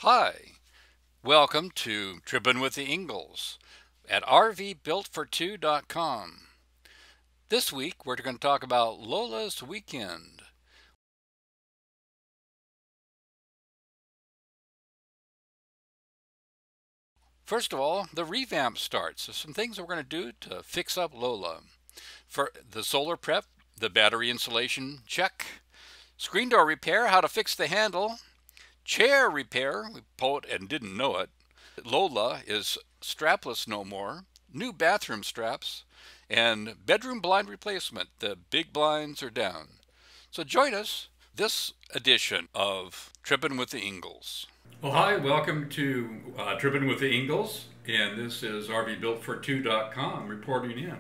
Hi, welcome to Trippin' with the Ingalls at rvbuiltfor2.com. This week we're going to talk about Lola's Weekend. First of all, the revamp starts. So some things we're going to do to fix up Lola. For the solar prep, the battery installation, check. Screen door repair, how to fix the handle. Chair repair, we bought and didn't know it. Lola is strapless no more. New bathroom straps. And bedroom blind replacement. The big blinds are down. So join us this edition of Trippin' with the Ingalls. Well, hi, welcome to Trippin' with the Ingalls, and this is rvbuiltfor2.com reporting in.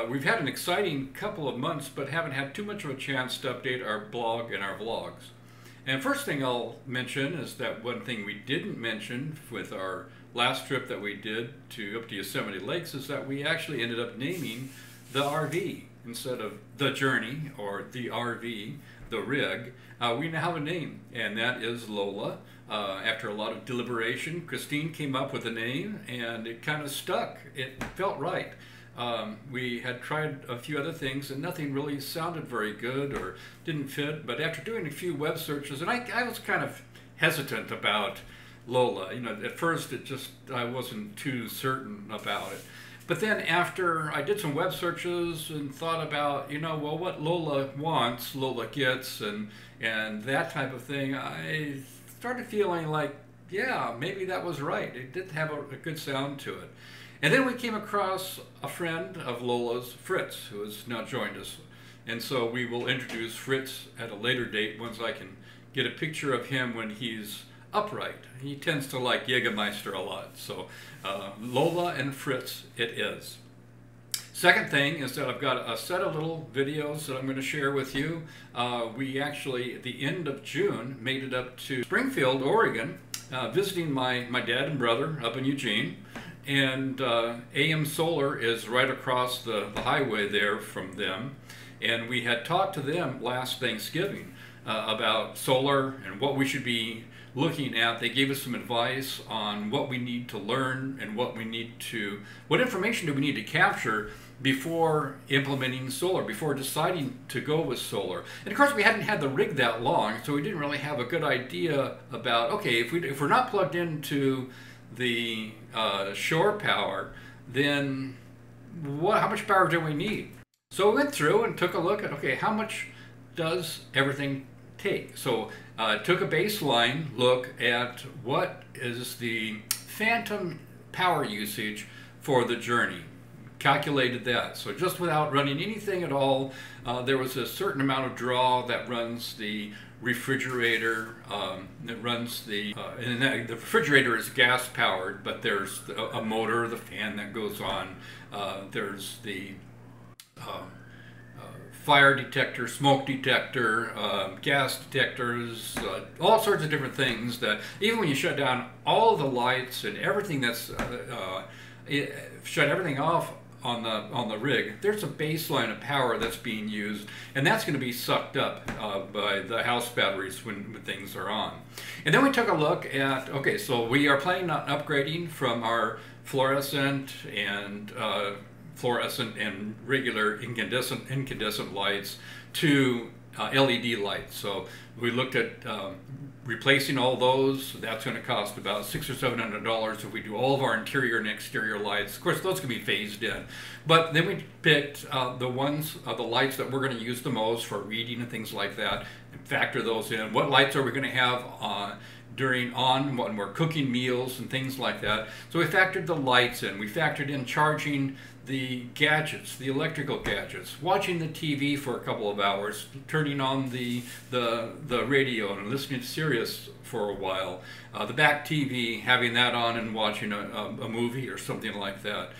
We've had an exciting couple of months, but haven't had too much of a chance to update our blog and our vlogs. And first thing I'll mention is that one thing we didn't mention with our last trip that we did up to Yosemite Lakes is that we actually ended up naming the RV instead of the Journey or the RV, the rig. We now have a name, and that is Lola. After a lot of deliberation, Christine came up with a name, and it kind of stuck. It felt right. We had tried a few other things and nothing really sounded very good or didn't fit, but after doing a few web searches, and I was kind of hesitant about Lola. You know, at first I wasn't too certain about it. But then after I did some web searches and thought about, well, what Lola wants, Lola gets, and that type of thing, I started feeling like, yeah, maybe that was right. It did have a good sound to it. And then we came across a friend of Lola's, Fritz, who has now joined us. And so we will introduce Fritz at a later date once I can get a picture of him when he's upright. He tends to like Jägermeister a lot. So Lola and Fritz it is. Second thing is that I've got a set of little videos that I'm going to share with you. We actually, at the end of June, made it up to Springfield, Oregon, visiting my dad and brother up in Eugene. And AM Solar is right across the highway there from them. And we had talked to them last Thanksgiving about solar and what we should be looking at. They gave us some advice on what we need to learn and what information do we need to capture before implementing solar, before deciding to go with solar. And of course we hadn't had the rig that long, so we didn't really have a good idea about, okay, if we're not plugged into the shore power, then how much power do we need? So we went through and took a look at, okay, how much does everything take? So took a baseline look at what is the phantom power usage for the Journey. Calculated that. So just without running anything at all, there was a certain amount of draw that runs the refrigerator, that runs and the refrigerator is gas powered, but there's a motor, the fan that goes on, there's the fire detector, smoke detector, gas detectors, all sorts of different things that even when you shut down all the lights and everything shut everything off on the rig, there's a baseline of power that's being used, and that's going to be sucked up by the house batteries when things are on. And then we took a look at, okay, so we are planning on upgrading from our fluorescent and regular incandescent lights to LED lights. So we looked at replacing all those. That's going to cost about $600 or $700 if we do all of our interior and exterior lights. Of course, those can be phased in. But then we picked the lights that we're going to use the most for reading and things like that, and factor those in. What lights are we going to have when we're cooking meals and things like that? So we factored the lights in. We factored in charging the gadgets, the electrical gadgets, watching the TV for a couple of hours, turning on the radio and listening to Sirius for a while, the back TV, having that on and watching a movie or something like that.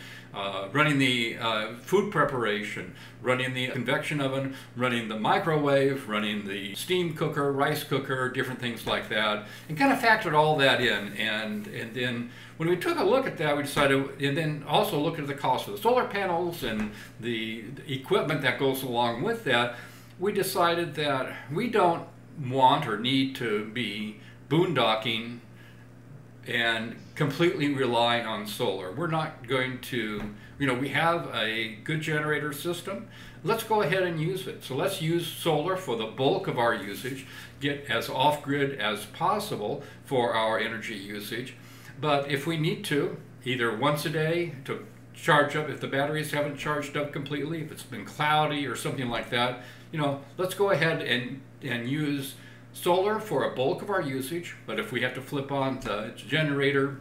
Running the food preparation, running the convection oven, running the microwave, running the steam cooker, rice cooker, different things like that, and kind of factored all that in. And then when we took a look at that, we decided, and then also looked at the cost of the solar panels and the equipment that goes along with that, we decided that we don't want or need to be boondocking and completely rely on solar. We're not going to, we have a good generator system. Let's go ahead and use it. So let's use solar for the bulk of our usage, get as off-grid as possible for our energy usage. But if we need to, either once a day to charge up, if the batteries haven't charged up completely, if it's been cloudy or something like that, let's go ahead and use solar for a bulk of our usage. But if we have to flip on the generator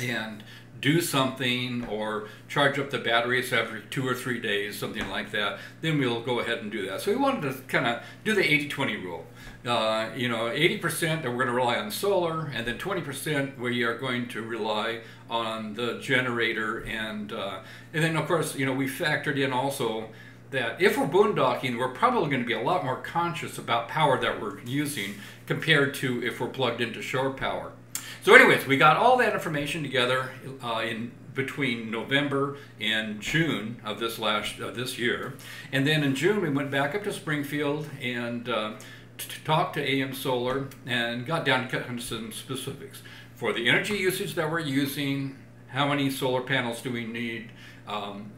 and do something or charge up the batteries every 2 or 3 days, something like that, then we'll go ahead and do that. So we wanted to kind of do the 80-20 rule. 80% that we're going to rely on solar, and then 20% we are going to rely on the generator, and then of course we factored in also that if we're boondocking, we're probably going to be a lot more conscious about power that we're using compared to if we're plugged into shore power. So anyways, we got all that information together in between November and June of this year, and then in June we went back up to Springfield and talked to AM Solar and got down to some specifics for the energy usage that we're using. How many solar panels do we need? And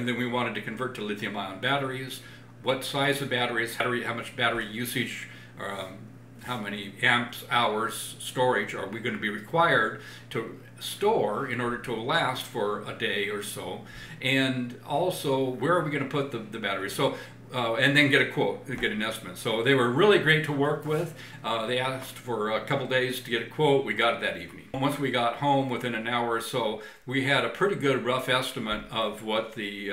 then we wanted to convert to lithium-ion batteries. What size of batteries? How much battery usage? How many amps hours storage are we going to be required to store in order to last for a day or so? And also, where are we going to put the batteries? So, and then get a quote, get an estimate. So they were really great to work with. They asked for a couple days to get a quote. We got it that evening. Once we got home, within an hour or so, we had a pretty good rough estimate of what the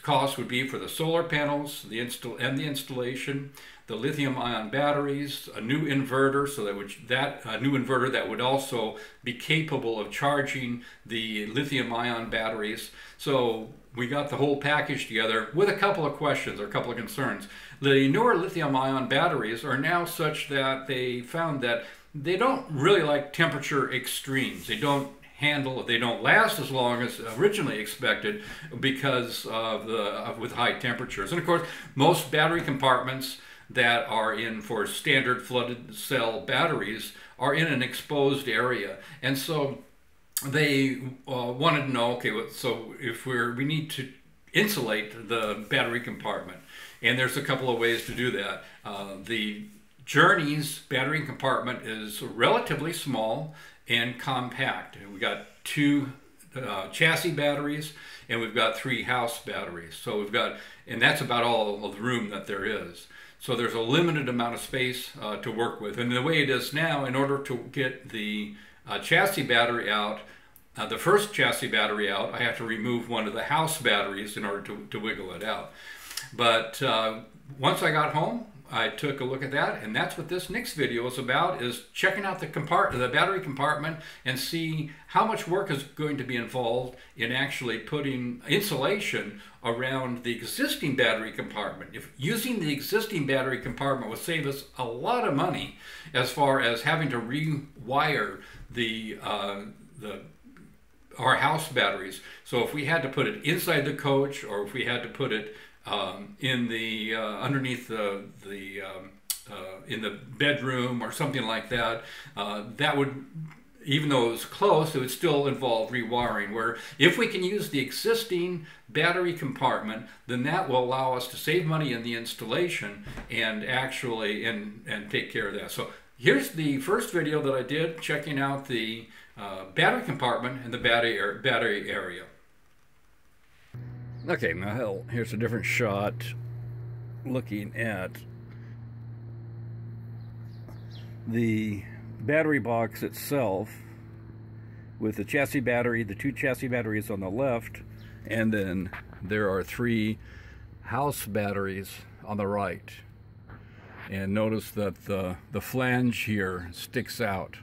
cost would be for the solar panels, the installation, the lithium-ion batteries, a new inverter, so that a new inverter that would also be capable of charging the lithium-ion batteries. So we got the whole package together with a couple of questions or a couple of concerns. The newer lithium-ion batteries are now such that they found that they don't really like temperature extremes. They don't last as long as originally expected because with high temperatures. And of course, most battery compartments that are in for standard flooded cell batteries are in an exposed area. And so they wanted to know, okay, so if we need to insulate the battery compartment, and there's a couple of ways to do that. The Journey's battery compartment is relatively small and compact. We got 2 chassis batteries, and we've got 3 house batteries. So and that's about all of the room that there is. So there's a limited amount of space to work with. And the way it is now, in order to get the chassis battery out, the first chassis battery out, I have to remove one of the house batteries in order to wiggle it out. But once I got home, I took a look at that, and that's what this next video is about, is checking out the battery compartment and see how much work is going to be involved in actually putting insulation around the existing battery compartment. If using the existing battery compartment would save us a lot of money as far as having to rewire our house batteries. So if we had to put it inside the coach, or if we had to put it in the underneath in the bedroom or something like that, that would, even though it was close, it would still involve rewiring. Where if we can use the existing battery compartment, then that will allow us to save money in the installation and actually and take care of that. So here's the first video that I did checking out the battery compartment and the battery area. Okay, now here's a different shot looking at the battery box itself with the chassis battery, the 2 chassis batteries on the left, and then there are 3 house batteries on the right. And notice that the flange here sticks out.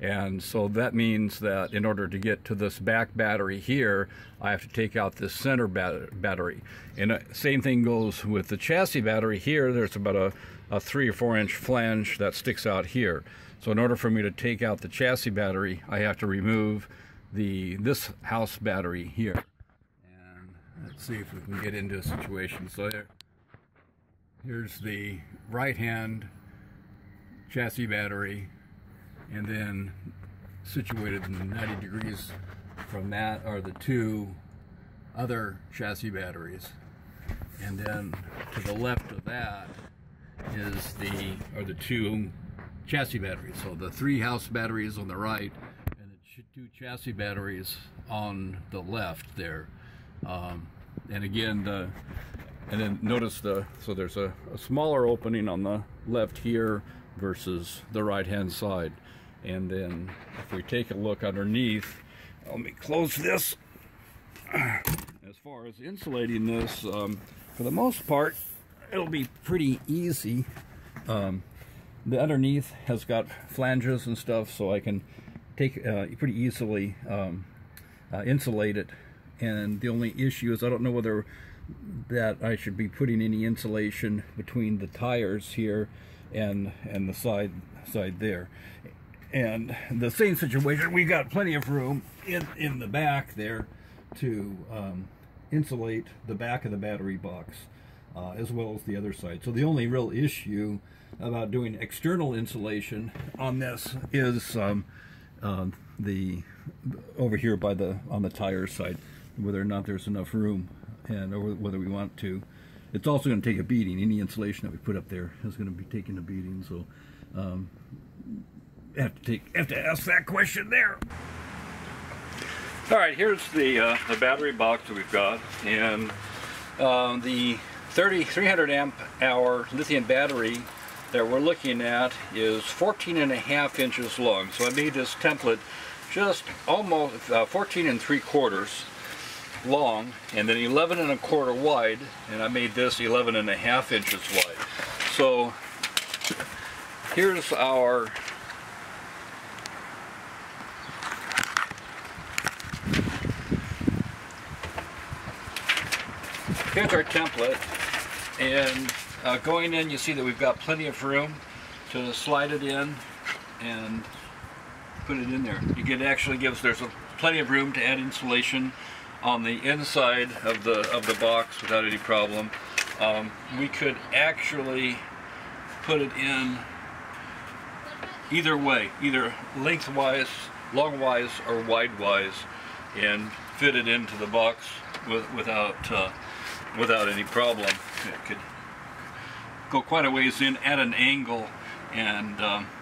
And so that means that in order to get to this back battery here, I have to take out this center battery. And same thing goes with the chassis battery here. There's about a 3 or 4 inch flange that sticks out here. So in order for me to take out the chassis battery, I have to remove this house battery here. And let's see if we can get into a situation. So here's the right hand chassis battery. and then situated in 90 degrees from that are the two other chassis batteries, and then to the left of that are the two chassis batteries. So the 3 house batteries on the right and the 2 chassis batteries on the left there. And again, and then notice so there's a smaller opening on the left here versus the right hand side. And then if we take a look underneath, let me close this. As far as insulating this, for the most part, it'll be pretty easy. The underneath has got flanges and stuff, so I can take pretty easily insulate it. And the only issue is I don't know whether that I should be putting any insulation between the tires here and the side there. And the same situation, we got plenty of room in the back there to insulate the back of the battery box as well as the other side. So the only real issue about doing external insulation on this is over here on the tire side, whether or not there's enough room, and or whether we want to. It's also going to take a beating. Any insulation that we put up there is going to be taking a beating. So have to ask that question there. All right, here's the battery box that we've got, and the 300 amp hour lithium battery that we're looking at is 14.5 inches long. So I made this template just almost 14 3/4 long, and then 11 1/4 wide, and I made this 11.5 inches wide. So here's our template, and going in, you see that we've got plenty of room to slide it in and put it in there. There's plenty of room to add insulation on the inside of the box without any problem. We could actually put it in either way, either lengthwise, longwise, or widewise, and fit it into the box without any problem. It could go quite a ways in at an angle, and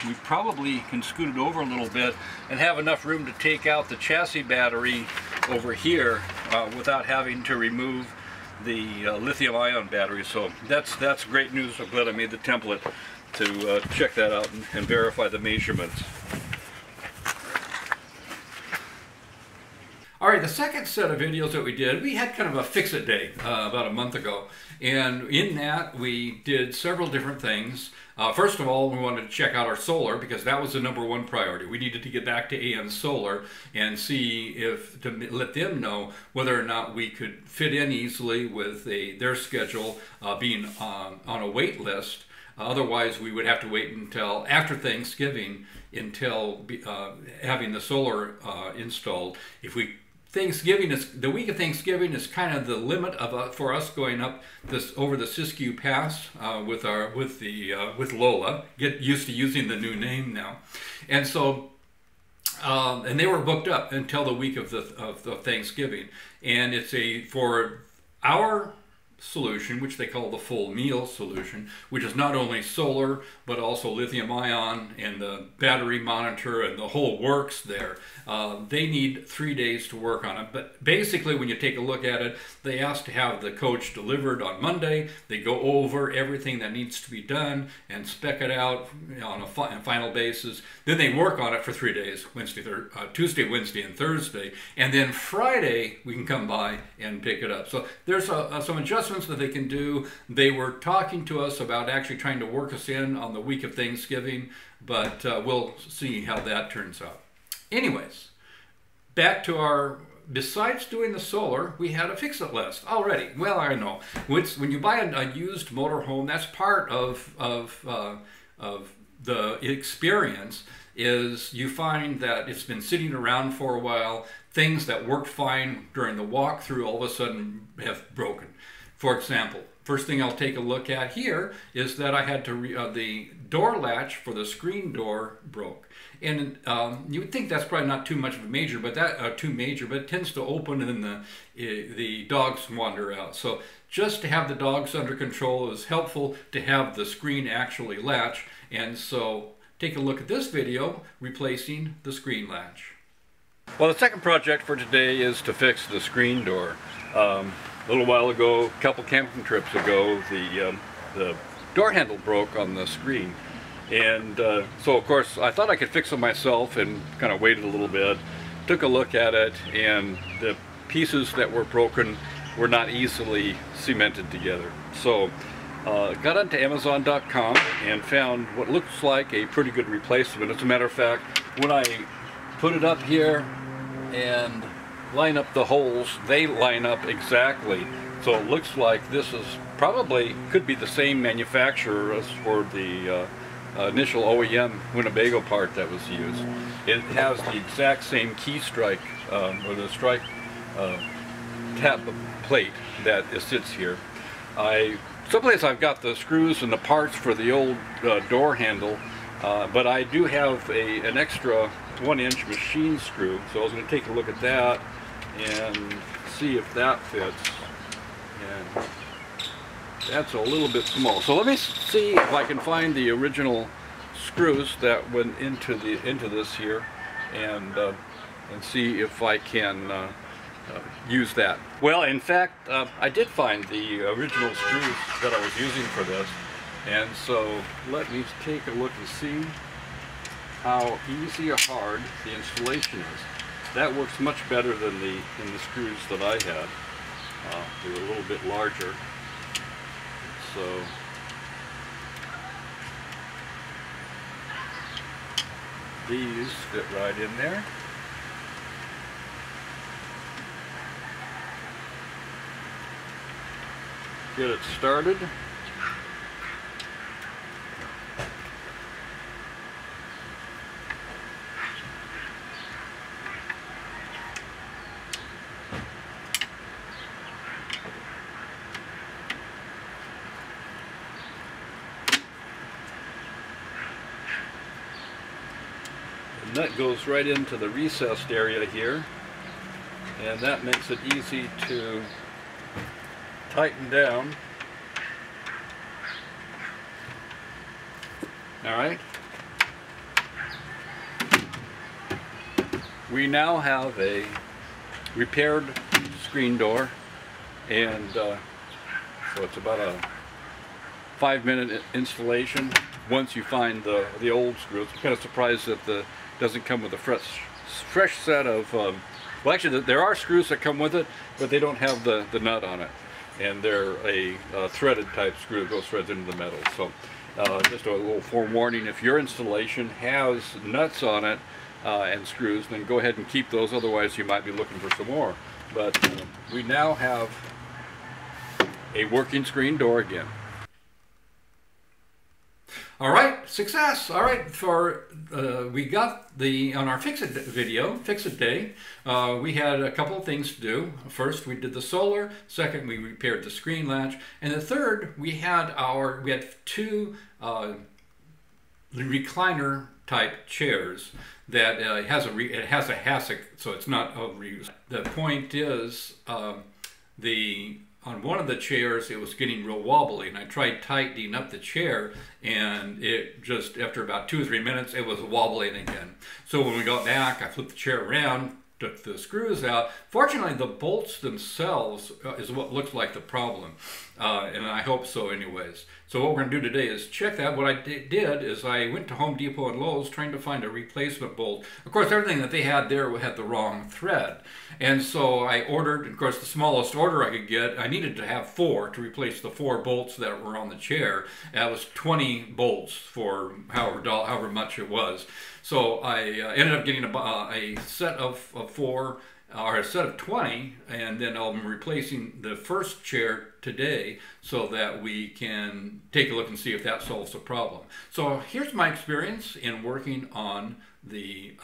we probably can scoot it over a little bit and have enough room to take out the chassis battery over here without having to remove the lithium-ion battery. So that's great news. I'm glad I made the template to check that out and verify the measurements. All right, the second set of videos that we did, we had kind of a fix-it day about a month ago. And in that, we did several different things. First of all, we wanted to check out our solar, because that was the #1 priority. We needed to get back to AN Solar and see to let them know whether or not we could fit in easily with their schedule being on a wait list. Otherwise, we would have to wait until after Thanksgiving until having the solar installed. The week of Thanksgiving is kind of the limit for us going up over the Siskiyou Pass with Lola. Get used to using the new name now, and so and they were booked up until the week of the Thanksgiving, and it's for our solution, which they call the full meal solution, which is not only solar but also lithium-ion and the battery monitor and the whole works there. They need 3 days to work on it, but basically when you take a look at it, they ask to have the coach delivered on Monday. They go over everything that needs to be done and spec it out on a final basis. Then they work on it for 3 days, Tuesday, Wednesday, and Thursday, and then Friday we can come by and pick it up. So there's some adjustments that they can do. They were talking to us about actually trying to work us in on the week of Thanksgiving, but we'll see how that turns out. Anyways, back to besides doing the solar, we had a fix-it list already. Well, I know. When you buy a used motorhome, that's part of the experience, is you find that it's been sitting around for a while. Things that worked fine during the walkthrough all of a sudden have broken. For example, first thing I'll take a look at here is that I had to, the door latch for the screen door broke. And you would think that's probably not too much of a major, but it tends to open and then the dogs wander out. So just to have the dogs under control is helpful to have the screen actually latch. And so take a look at this video replacing the screen latch. Well, the second project for today is to fix the screen door. A little while ago, a couple camping trips ago, the door handle broke on the screen. And so of course I thought I could fix it myself and kind of waited a little bit, took a look at it, and the pieces that were broken were not easily cemented together. So got onto Amazon.com and found what looks like a pretty good replacement. As a matter of fact, when I put it up here and line up the holes, they line up exactly. So it looks like this is probably could be the same manufacturer as for the initial OEM Winnebago part that was used. It has the exact same key strike or the strike tab plate that sits here. Someplace I've got the screws and the parts for the old door handle, but I do have an extra 1-inch machine screw, so I was going to take a look at that and see if that fits. And that's a little bit small. So let me see if I can find the original screws that went into this here, and see if I can use that. Well, in fact, I did find the original screws that I was using for this, and so let me take a look and see how easy or hard the installation is. That works much better than the screws that I had. They were a little bit larger. So these fit right in there. Get it started. The nut goes right into the recessed area here, and that makes it easy to tighten down. All right. We now have a repaired screen door, and so it's about a 5-minute installation once you find the old screws. I'm kind of surprised that the doesn't come with a fresh set of well, actually there are screws that come with it, but they don't have the nut on it, and they're a threaded type screw that goes threads into the metal. So just a little forewarning, if your installation has nuts on it and screws, then go ahead and keep those, otherwise you might be looking for some more. But we now have a working screen door again. All right, success. All right, we got on our Fix-It video, Fix-It Day, we had a couple of things to do. First, we did the solar. Second, we repaired the screen latch. And the third, we had two recliner type chairs that it has a hassock, so it's not overused. The point is, on one of the chairs, it was getting real wobbly, and I tried tightening up the chair, and it just, after about 2 or 3 minutes, it was wobbling again. So when we got back, I flipped the chair around, took the screws out. Fortunately, the bolts themselves is what looks like the problem, and I hope so anyways. So what we're going to do today is check that. What I did is I went to Home Depot and Lowe's trying to find a replacement bolt. Of course, everything that they had there had the wrong thread. And so I ordered, of course, the smallest order I could get. I needed to have 4 to replace the 4 bolts that were on the chair. That was 20 bolts for however much it was. So I ended up getting a set of 4, or a set of 20, and then I'm replacing the first chair today so that we can take a look and see if that solves the problem. So here's my experience in working on the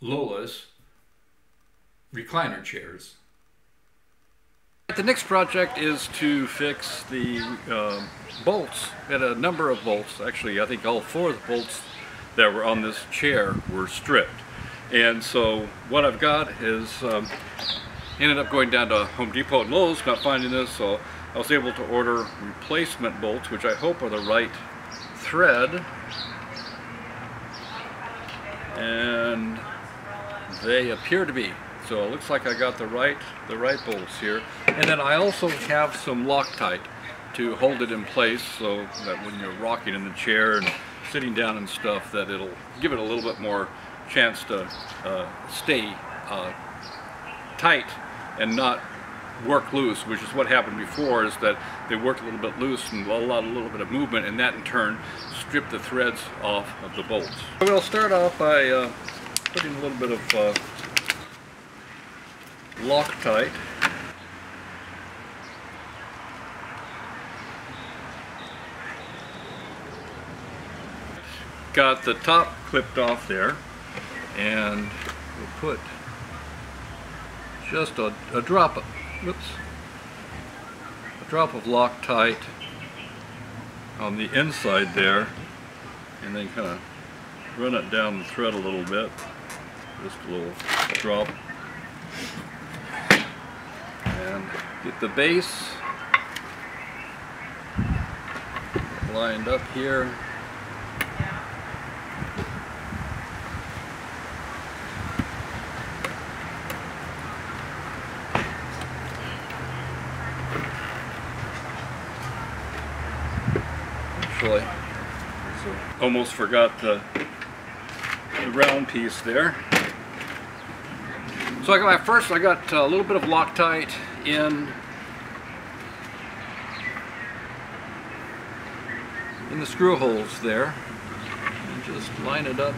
Lola's recliner chairs. The next project is to fix the bolts. We had a number of bolts. Actually, I think all 4 of the bolts that were on this chair were stripped. And so what I've got is ended up going down to Home Depot and Lowe's, not finding this, so I was able to order replacement bolts, which I hope are the right thread. And they appear to be. So it looks like I got the right bolts here. And then I also have some Loctite to hold it in place so that when you're rocking in the chair and sitting down and stuff, that it'll give it a little bit more chance to stay tight and not work loose, which is what happened before, is that they worked a little bit loose and allowed a little bit of movement, and that in turn stripped the threads off of the bolts. We'll start off by putting a little bit of Loctite. Got the top clipped off there, and we'll put just a drop of, a drop of Loctite on the inside there, and then kind of run it down the thread a little bit, just a little drop, and get the base lined up here. Actually, almost forgot the round piece there. So I got a little bit of Loctite in the screw holes there, and just line it up.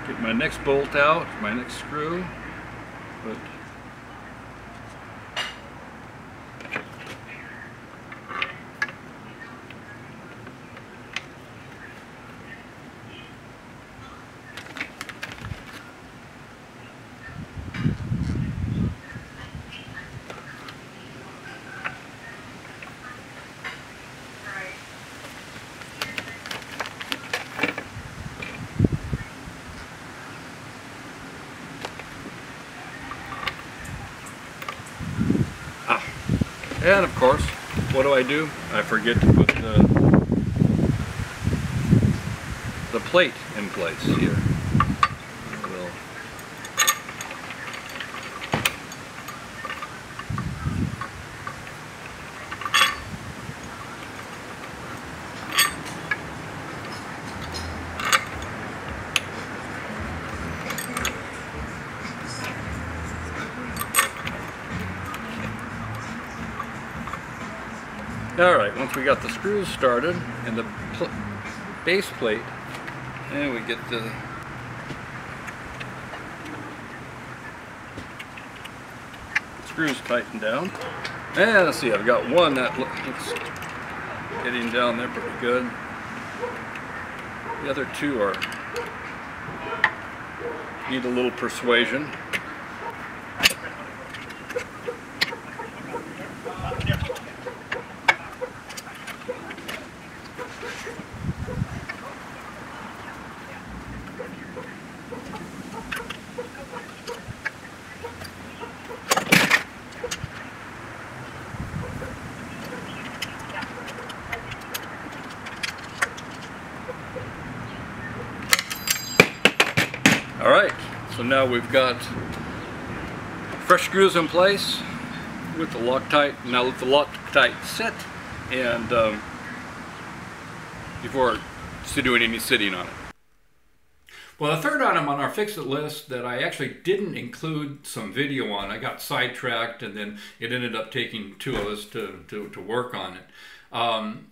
Get my next bolt out, my next screw, but and of course, what do? I forget to put the plate in place here. Alright, once we got the screws started and the base plate, and we get the screws tightened down. And let's see, I've got one that looks getting down there pretty good. The other 2 need a little persuasion. Alright, so now we've got fresh screws in place with the Loctite. Now let the Loctite sit, and before doing any sitting on it. Well, the third item on our fix-it list that I actually didn't include some video on, I got sidetracked and then it ended up taking 2 of us to work on it,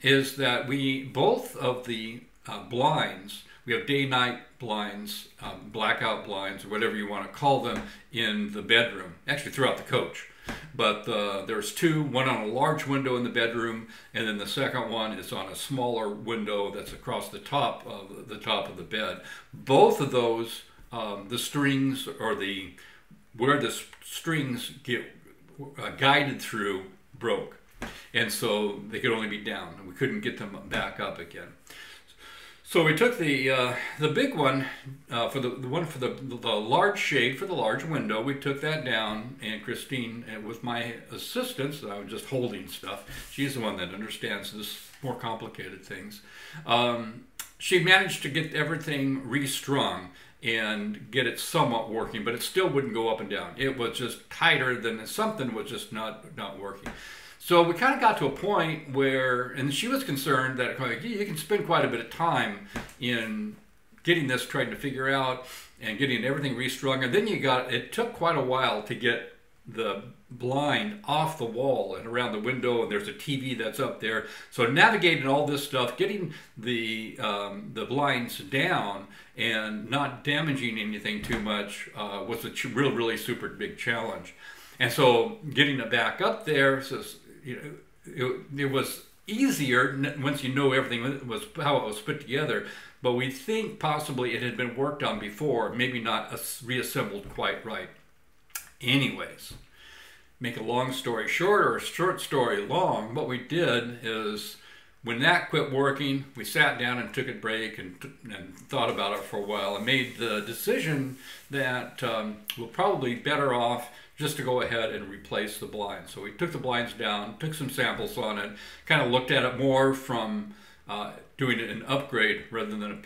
is that both of the blinds. We have day-night blinds, blackout blinds, or whatever you want to call them, in the bedroom, actually throughout the coach. But there's two, one on a large window in the bedroom, and then the second one is on a smaller window that's across the top of the bed. Both of those, the strings, or where the strings get guided through, broke. And so they could only be down, and we couldn't get them back up again. So we took the big one, for the one for the large shade for the large window. We took that down, and Christine, with my assistance, I was just holding stuff. She's the one that understands this more complicated things. She managed to get everything restrung and get it somewhat working, but it still wouldn't go up and down. It was just tighter than something was just not working. So we kind of got to a point where, and she was concerned that you can spend quite a bit of time in getting this, trying to figure out and getting everything restrung. And then it took quite a while to get the blind off the wall and around the window, and there's a TV that's up there. So navigating all this stuff, getting the blinds down and not damaging anything too much was a really super big challenge. And so getting it back up there, it was easier once you know everything was how it was put together, but we think possibly it had been worked on before, maybe not reassembled quite right. Anyways, make a long story short, or a short story long, what we did is, when that quit working, we sat down and took a break and thought about it for a while, and made the decision that we're probably better off just to go ahead and replace the blinds. So we took the blinds down, took some samples on it, kind of looked at it more from doing an upgrade rather than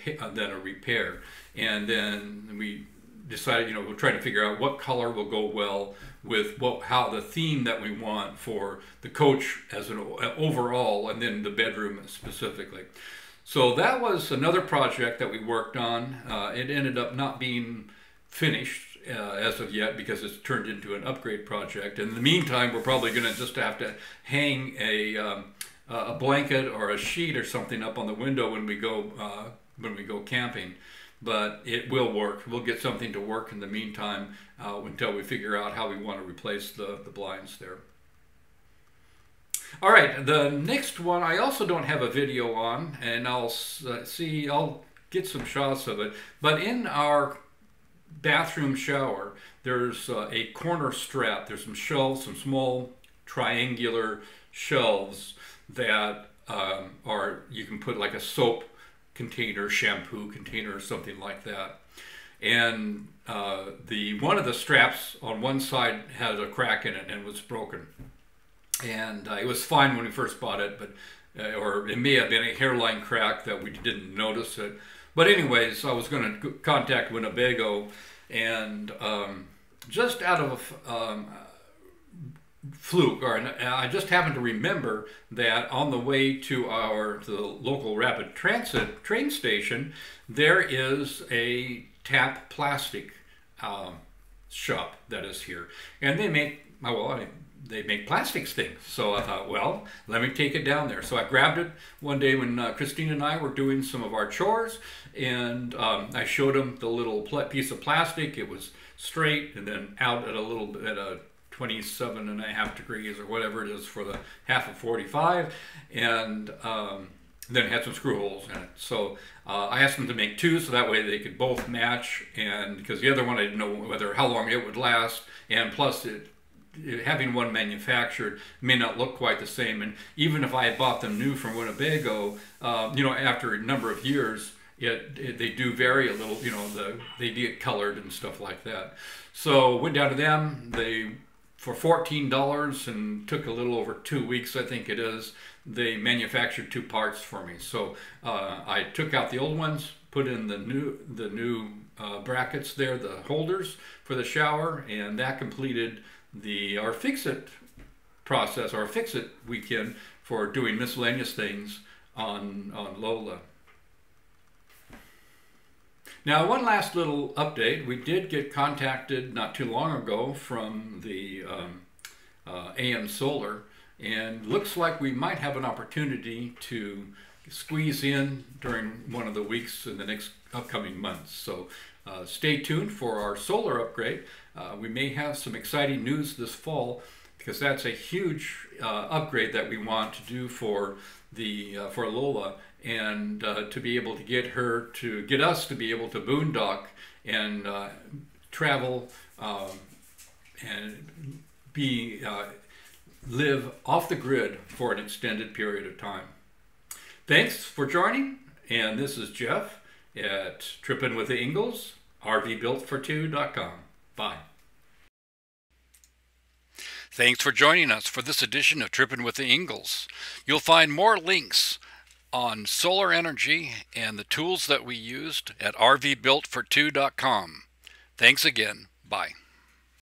a repair. And then we decided, we're trying to figure out what color will go well with how the theme that we want for the coach as an overall, and then the bedroom specifically. So that was another project that we worked on. It ended up not being finished as of yet, because it's turned into an upgrade project. In the meantime, we're probably going to just have to hang a blanket or a sheet or something up on the window when we go camping. But it will work. We'll get something to work in the meantime until we figure out how we want to replace the blinds there. All right, the next one I also don't have a video on, and I'll get some shots of it. But in our bathroom shower, there's a corner strap. There's some shelves, some small triangular shelves that you can put like a soap container, shampoo container, or something like that. And one of the straps on one side had a crack in it and was broken. And it was fine when we first bought it, but or it may have been a hairline crack that we didn't notice it. But anyways, I was going to contact Winnebago, and just out of fluke, or I just happened to remember that on the way to the local rapid transit train station, there is a tap plastic shop that is here, and they make plastics things. So I thought, well, let me take it down there. So I grabbed it one day when Christine and I were doing some of our chores, and I showed them the little piece of plastic. It was straight and then out at a 27.5 degrees or whatever it is for the half of 45, and then it had some screw holes in it. So I asked them to make two, so that way they could both match, and because the other one I didn't know how long it would last, and plus having one manufactured may not look quite the same. And even if I had bought them new from Winnebago, after a number of years, they do vary a little. They get colored and stuff like that. So went down to them. For $14, and took a little over 2 weeks, I think it is, they manufactured two parts for me. So I took out the old ones, put in the new brackets there, the holders for the shower, and that completed our fix-it process, our fix-it weekend for doing miscellaneous things on Lola. Now, one last little update. We did get contacted not too long ago from the AM Solar, and looks like we might have an opportunity to squeeze in during one of the weeks in the next upcoming months. So stay tuned for our solar upgrade. We may have some exciting news this fall, because that's a huge upgrade that we want to do for for Lola, and to be able to get us to be able to boondock and travel and live off the grid for an extended period of time. Thanks for joining, and this is Jeff at Trippin' with the Ingalls, RVBuiltfor2.com. Bye. Thanks for joining us for this edition of Trippin' with the Ingalls. You'll find more links on solar energy and the tools that we used at RVBuiltfor2.com. Thanks again. Bye.